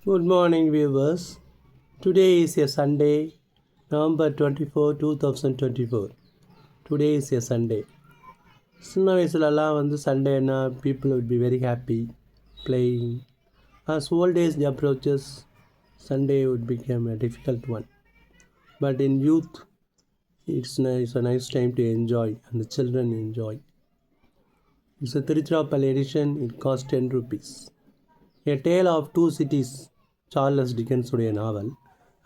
Good morning, viewers. Today is a Sunday, November 24, 2024. Today is a Sunday. சின்ன வயசுலலாம் சண்டேனா people would be very happy playing. As old age approaches, Sunday would become a difficult one. But in youth, it's a nice time to enjoy and the children enjoy. It's a Tiruchirappalli edition, it costs 10 rupees. A Tale of Two Cities, Charles டிக்கன்ஸுடைய novel.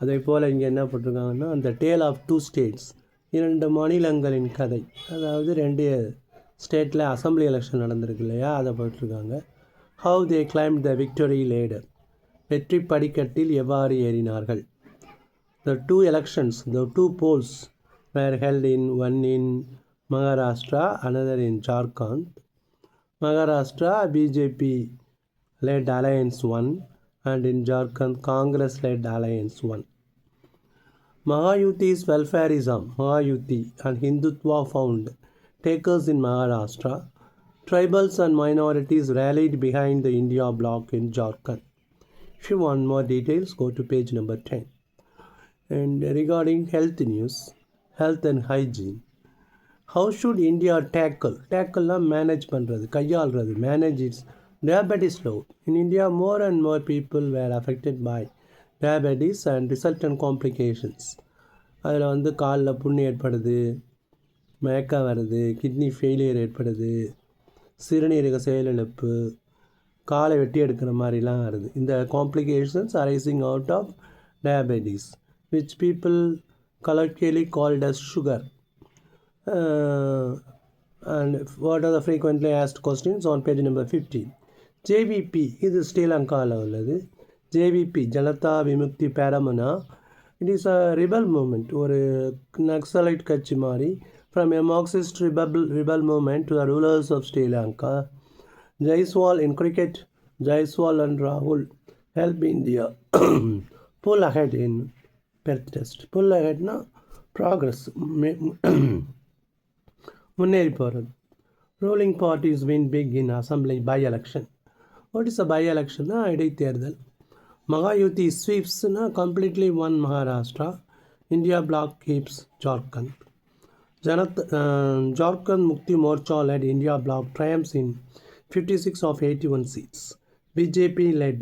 அதே போல் இங்கே என்ன போட்டிருக்காங்கன்னா அந்த Dale of two states, இரண்டு மாநிலங்களின் கதை. அதாவது ரெண்டு ஸ்டேட்டில் அசம்பிளி எலெக்ஷன் நடந்திருக்கு இல்லையா, அதை போட்டிருக்காங்க. How they claimed the victory ladder, வெற்றி படிக்கட்டில் எவ்வாறு ஏறினார்கள். The two elections, the two polls were held in one in Maharashtra, another in Jharkhand. Maharashtra BJP led Alliance 1 and in Jharkhand Congress-led Alliance 1. Mahayuti's welfareism, Mahayuti and Hindutva found takers in Maharashtra. Tribals and minorities rallied behind the India bloc in Jharkhand. If you want more details, go to page number 10. And regarding health news, health and hygiene. How should India tackle manage பண்ணுறது, கையாளுறது, manage its diabetes load. In India, more and more people were affected by diabetes and resultant complications. அதில் காலில் புண்ணு ஏற்படுது, மயக்கம் வருது, kidney failure ஏற்படுது, சிறுநீரக செயலிழப்பு, காலை வெட்டி எடுக்கிற மாதிரிலாம் வருது. இந்த complications arising out of diabetes, which people colloquially called as sugar. And what are the frequently asked questions on page number 15. JVP, இது ஸ்ரீலங்காவில் உள்ளது. JVP, Janata Vimukthi பேரமுனா. It is a rebel moment, ஒரு நக்சலைட் கட்சி மாதிரி. From a Marxist rebel moment to the rulers of Sri Lanka. Jaiswal in cricket, Jaiswal and ராகுல் help India புல் ahead இன் Perth test. புல் அஹெட்னா progress, முன்னேறி போகிறது. Ruling parties win big in assembly by election. What is a by எலெக்ஷன்னா இடைத்தேர்தல். மகாயுத்தி ஸ்வீப்ஸ்னா completely one Maharashtra. India black keeps Jharkhand. Jharkhand Mukti Morcha led India bloc triumphs in 56 of 81 seats. BJP led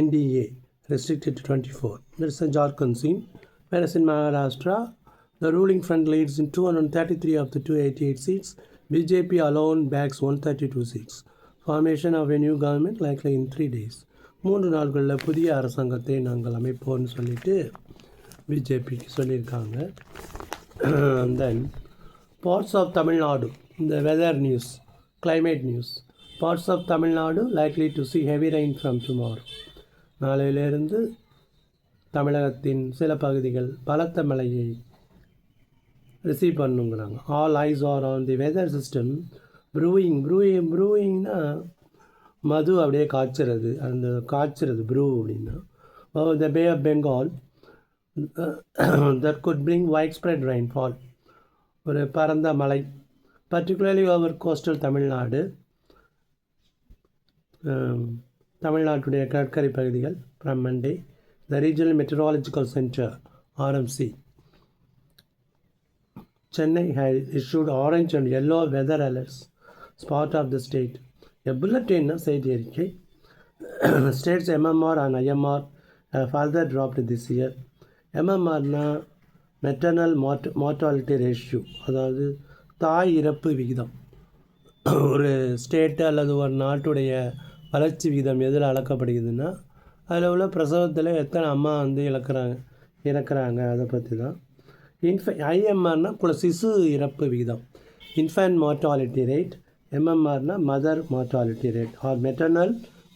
NDA restricted to 24. That's a Jharkhand scene. Whereas in Maharashtra, the ruling front leads in 233 of the 288 seats. BJP alone bags 132 seats. Formation of a new government likely in 3 days. 3 நாட்களில் புதிய அரசாங்கத்தை நாங்கள் அமைப்போம்னு சொல்லிட்டு பிஜேபிக்கு சொல்லியிருக்காங்க. தென் parts of Tamil Nadu, இந்த weather news, climate news. Parts of Tamil Nadu likely to see heavy rain from tomorrow. நாளையிலிருந்து தமிழகத்தின் சில பகுதிகள் பலத்த மழையை ரிசீவ் பண்ணுங்கிறாங்க. All eyes are on the weather system. ப்ரூயிங்னா மது அப்படியே காய்ச்சறது, அந்த காய்ச்சறது ப்ரூ அப்படின்னா. The Bay of Bengal that could bring wide spread rainfall, ஒரு பரந்த மழை, பர்டிகுலர்லி ஓவர் கோஸ்டல் தமிழ்நாடு, தமிழ்நாட்டுடைய கடற்கரை பகுதிகள். From Monday the regional meteorological centre RMC Chennai has issued orange and yellow weather alerts as part of the state. A bulletin செய்தி அறிக்கை. States MMR and IMR have further dropped this year. MMRனா maternal mortality ratio, அதாவது தாய் இறப்பு விகிதம். ஒரு state அல்லது ஒரு நாட்டுடைய வளர்ச்சி விகிதம் எதில் அளக்கப்படுகிறதுன்னா அதில் உள்ள பிரசவத்தில் எத்தனை அம்மா இறக்குறாங்க அதை பற்றி தான். IMRனா சிசு இறப்பு விகிதம், இன்ஃபேன்ட் மார்டாலிட்டி ரேட். MMRனா mother mortality rate or maternal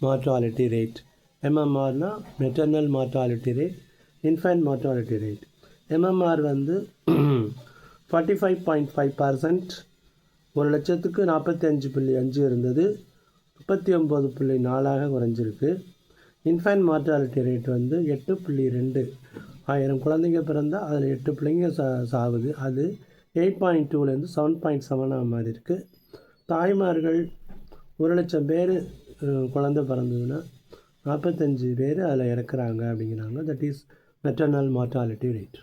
mortality rate. MMRனா maternal mortality rate, infant mortality rate. MMR 45.5%, 1,00,000க்கு 45.5 இருந்தது, 39.4 குறைஞ்சிருக்கு. Infant mortality rate 8.2. 1000 குழந்தைங்க பிறந்தால் அதில் 8 பிள்ளைங்க சாகுது. அது 8.2லேருந்து 7.7 மாதிரி இருக்குது. தாய்மார்கள் 1,00,000 பேர் குழந்தை பிறந்ததுன்னா 45 பேர் அதில் இறக்குறாங்க அப்படிங்கிறாங்க. That is maternal mortality rate.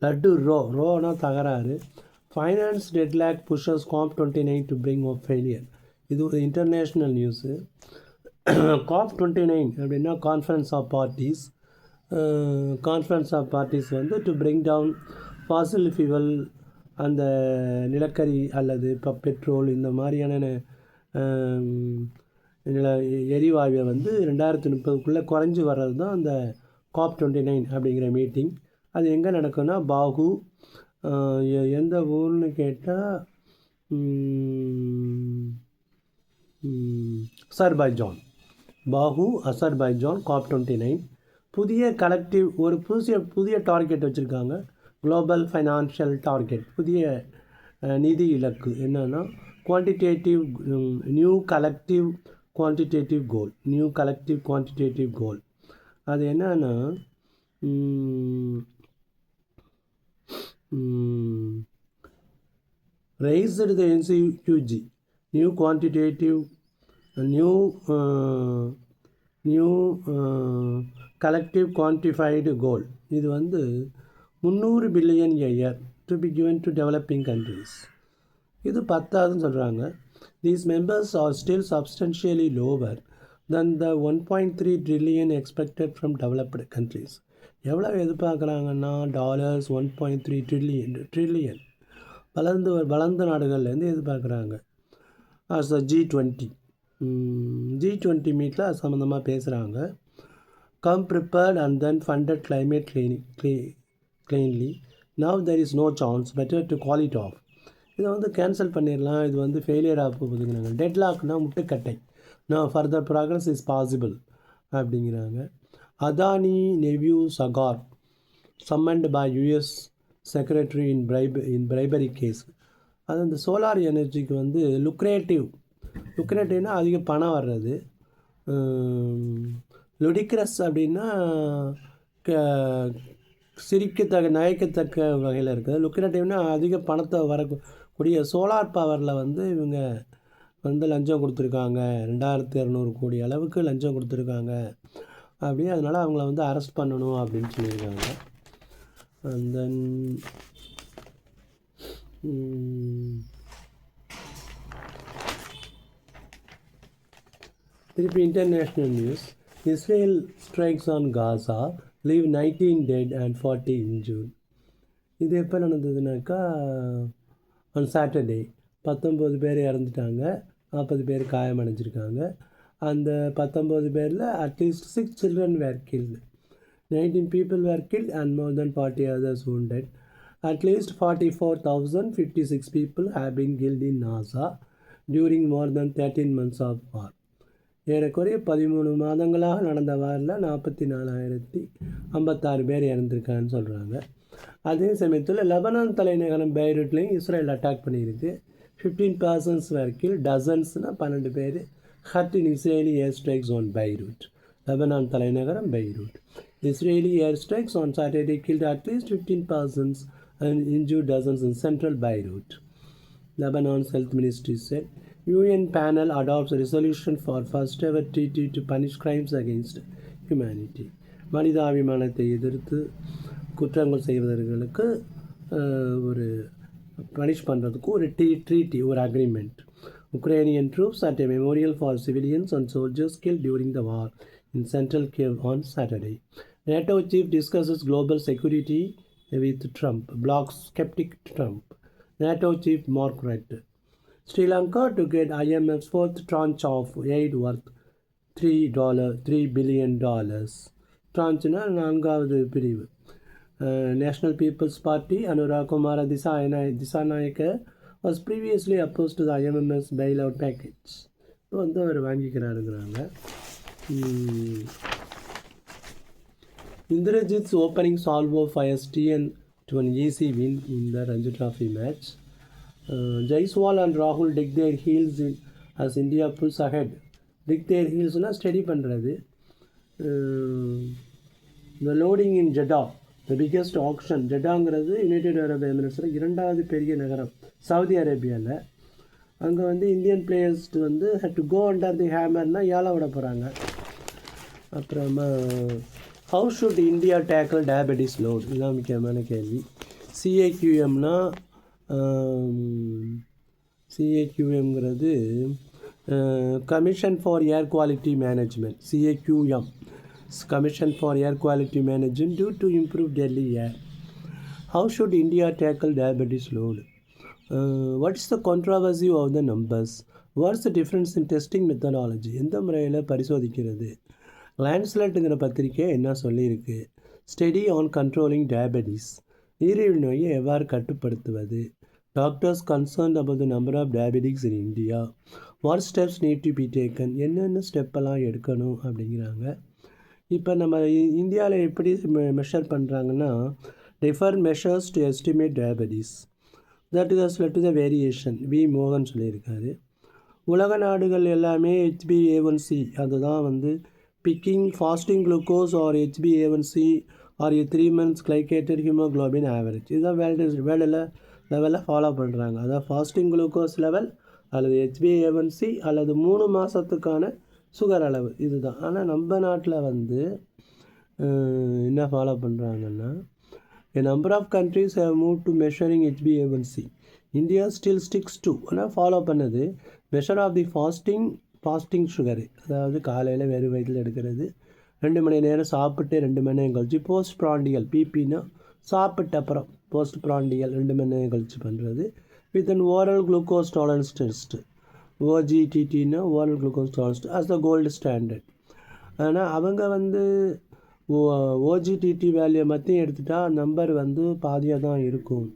Laddu ரோனா தகராறு. Finance deadlock pushes COP29 to brink of failure. இது ஒரு இன்டர்நேஷ்னல் நியூஸு. COP29 அப்படின்னா கான்ஃபரன்ஸ் ஆஃப் பார்ட்டிஸ் வந்து to bring down fossil fuel, அந்த நிலக்கரி அல்லது இப்போ பெட்ரோல் இந்த மாதிரியான எரிவாயுவை வந்து 2030க்குள்ளே குறைஞ்சி வர்றது தான் அந்த COP29 அப்படிங்கிற மீட்டிங். அது எங்கே நடக்குன்னா பாகு, எந்த ஊர்னு கேட்டால் அசர்பைஜான். பாகு, அசர்பைஜான், COP29. புதிய கலெக்டிவ் ஒரு புதிய டார்கெட் வச்சுருக்காங்க. குளோபல் ஃபைனான்ஷியல் டார்கெட், புதிய நிதி இலக்கு என்னன்னா நியூ கலெக்டிவ் குவான்டிடேட்டிவ் கோல். அது என்னன்னா raised the NCUG new collective quantified goal. இது வந்து 300 billion a year to be given to developing countries. இது பத்தாதுன்னு சொல்கிறாங்க. These members are still substantially lower than the 1.3 trillion expected from developed countries. எவ்வளோ எதிர்பார்க்குறாங்கன்னா $1.3 trillion வளர்ந்த நாடுகள்லேருந்து எதிர்பார்க்குறாங்க. as a G20 மீட்டில் அது சம்மந்தமாக பேசுகிறாங்க. come prepared and then funded climate cleanly. now there is no chance, better to call it off. இதை வந்து cancel பண்ணிடலாம், இது வந்து ஃபெயிலியர் ஆக போகுதுங்கிறாங்க. டெட்லாக்னா முட்டுக்கட்டை. நான் ஃபர்தர் ப்ராக்ரஸ் இஸ் பாசிபிள் அப்படிங்கிறாங்க. Adani nephew Sagar summoned by US secretary in bribery case. அது அந்த சோலார் எனர்ஜிக்கு வந்து லுக்ரேட்டிவ்னா அதிக பணம் வர்றது. லுடிக்ரஸ் அப்படின்னா நகைக்கத்தக்க வகையில் இருக்குது. லுக்ரேட்டிவ்னா அதிக பணத்தை வரக்கூடிய சோலார் பவரில் வந்து இவங்க வந்து லஞ்சம் கொடுத்துருக்காங்க. 2200 கோடி அளவுக்கு லஞ்சம் கொடுத்துருக்காங்க அப்படி. அதனால் அவங்கள வந்து அரெஸ்ட் பண்ணணும் அப்படின்னு சொல்லியிருக்காங்க. அண்ட் தென் திருப்பி international news. Israel strikes on Gaza, leave 19 dead and 40 injured. இது எப்போ நடந்ததுனாக்கா ஆன் சாட்டர்டே 19 பேர் இறந்துட்டாங்க, 40 பேர் காயமடைஞ்சிருக்காங்க. அந்த 19 பேரில் at least 6 children were killed. 19 people were killed and more than 40 others wounded. At least 44,056 people have been killed in Gaza during more than 13 months of war. ஏறக்குறைய 13 மாதங்களாக நடந்த வாரில் 44,056 பேர் இறந்துருக்கான்னு சொல்கிறாங்க. அதே சமயத்தில் லெபனான் தலைநகரம் பெய்ரூட்லேயும் இஸ்ரேல் அட்டாக் பண்ணியிருக்கு. 15 persons were killed, டசன்ஸ்னால் 12 பேர் hurt in Israeli airstrikes on Beirut. Lebanon தலைநகரம் Beirut. Israeli airstrikes on Saturday killed at least 15 persons and injured dozens in central Beirut. Lebanon's health ministry said. UN panel adopts a resolution for first ever treaty to punish crimes against humanity. மனிதாபிமானத்தை எதிர்த்து குற்றங்கள் செய்வதற்கு ஒரு punish பண்ணுறதுக்கு ஒரு treaty, ஒரு agreement. Ukrainian troops at a memorial for civilians and soldiers killed during the war in central Kiev on Saturday. NATO chief discusses global security with Trump, blocks skeptic Trump. NATO chief Mark Rutte. Sri Lanka to get IMF's fourth tranche of aid worth $3 billion. Tranche-na 4வது பிரிவு. National People's Party Anurag Kumara Dissanayake was previously opposed to the IMF's bailout package. இப்போ வந்து அவர் வாங்கிக்கிறாருங்கிறாங்க. Indrajit's opening salvo fires TN to an easy win in the Ranji Trophy match. Jaiswal and Rahul dig their heels as India pulls ahead. Dig their heelsனா study பண்ணுறது. The loading in Jeddah, the biggest auction. ஜெட்டாங்கிறது United Arab எமிரேட்ஸில் 2வது பெரிய நகரம் Saudi அரேபியாவில். அங்கே வந்து இந்தியன் பிளேயர்ஸ்க்கு வந்து had to go under the ஹேமர்னால் ஏழை விட போகிறாங்க. அப்புறமா how should India tackle diabetes load, இதுதான் முக்கியமான கேள்வி. சிஏக்யூஎம்னா சிஏக்யூஎம்ங்கிறது Commission for Air Quality Management. CAQM Commission for Air Quality Management due to improve Delhi air. How should India tackle diabetes load? What is the controversy of the numbers? What's the difference in testing methodology? எந்த முறையில் பரிசோதிக்கிறது? லேண்ட்ஸ்லெட்டுங்கிற பத்திரிக்கை என்ன சொல்லியிருக்கு? Study on controlling diabetes, நீரிழிவு நோயை எவ்வாறு கட்டுப்படுத்துவது? Doctors concerned about the number of diabetics in India, what steps need to be taken, என்னென்ன ஸ்டெப்பெல்லாம் எடுக்கணும் அப்படிங்கிறாங்க. இப்போ நம்ம இந்தியாவில் எப்படி மெஷர் பண்ணுறாங்கன்னா, differ measures to estimate diabetes, that is led to the variation. V மோகன் சொல்லியிருக்காரு. உலக நாடுகள் எல்லாமே HbA1c அதுதான் picking fasting glucose or HbA1c or 3 months glycated haemoglobin average, இதுதான் வேர்ல்டில் லெவலில் ஃபாலோ பண்ணுறாங்க. அதாவது ஃபாஸ்டிங் குளுக்கோஸ் லெவல் அல்லது HbA1c அல்லது 3 மாதத்துக்கான சுகர் அளவு, இதுதான். ஆனால் நம்ம நாட்டில் என்ன ஃபாலோ பண்ணுறாங்கன்னா, a number of countries have moved to measuring HbA1c. India still sticks to ஆனால் ஃபாலோ பண்ணது measure of the fasting sugar, அதாவது காலையில் வெறும் வயிற்றில் எடுக்கிறது, 2 மணி நேரம் சாப்பிட்டு 2 மணி நேரம் கழிச்சு போஸ்ட் ப்ராண்டியல், பிபின்னா சாப்பிட்ட அப்புறம் போஸ்ட் ப்ராண்டியல் 2 மணி நேரம் கழிச்சு பண்ணுறது, with an oral glucose tolerance test, OGTTன்னா oral glucose tolerance as the gold standard. ஆனால் அவங்க OGTT வேல்யூ மட்டும் எடுத்துட்டால் நம்பர் பாதியாக தான் இருக்கும்.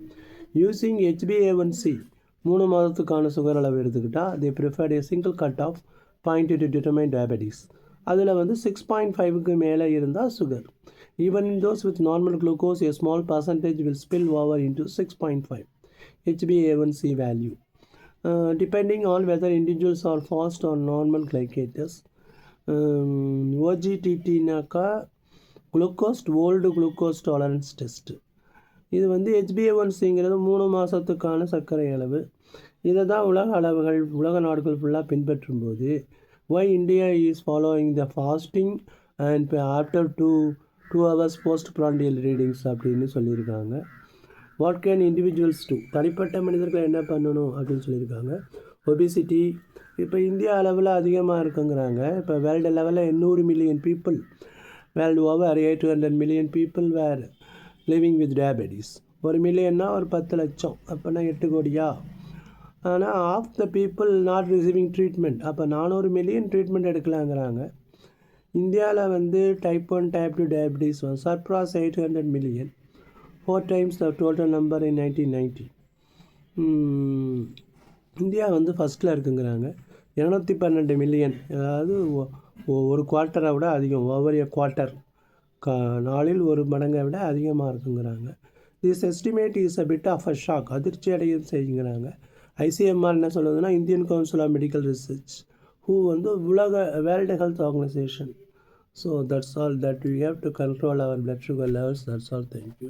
யூஸிங் HbA1c 3 மாதத்துக்கான சுகர் அளவு எடுத்துக்கிட்டால் they preferred a single cut off point to determine diabetes. அதில் 6.5க்கு மேலே இருந்தால் sugar. Even in those with normal glucose, a small percentage will spill over into 6.5 HbA1c value, depending on whether individuals are fast or normal glycators. OGTTனாக்கா glucose old glucose tolerance test. இது HbA1cங்கிறது 3 மாதத்துக்கான சர்க்கரை அளவு. இதை தான் உலக நாடுகள் ஃபுல்லாக பின்பற்றும் போது why India is following the fasting and after 2 hours post prandial readings அப்படின்னு சொல்லியிருக்காங்க. வாட் கேன் இண்டிவிஜுவல்ஸ் டூ, தனிப்பட்ட மனிதர்கள் என்ன பண்ணணும் அப்படின்னு சொல்லியிருக்காங்க. ஒபிசிட்டி இப்போ இந்தியா அளவில் அதிகமாக இருக்குங்கிறாங்க. இப்போ வேர்ல்டு லெவலில் 800 million people, world over 800 million people were living with diabetes. 1 மில்லியன்னா ஒரு 10 லட்சம், அப்போனா 8 கோடியா? ஆனால் of the people not receiving treatment, அப்போ 400 million ட்ரீட்மெண்ட் எடுக்கலாங்கிறாங்க. இந்தியாவில் type 1 type 2 diabetes surpass 800 million, 4 times the total number in 1990. இந்தியா ஃபஸ்ட்டில் இருக்குங்கிறாங்க. 212 million, அதாவது ஒரு குவார்ட்டரை விட அதிகம், ஓவர் எ குவார்ட்டர், நாளில் ஒரு மடங்கை விட அதிகமாக இருக்குங்கிறாங்க. This estimate is a bit of a shock, அதிர்ச்சி அடைய செய்யுங்கிறாங்க. ICMR என்ன சொல்லுதுன்னா, Indian Council of Medical Research, ஹூ உலக World Health Organisation. So that's all, that we have to control our blood sugar levels. That's all. Thank you.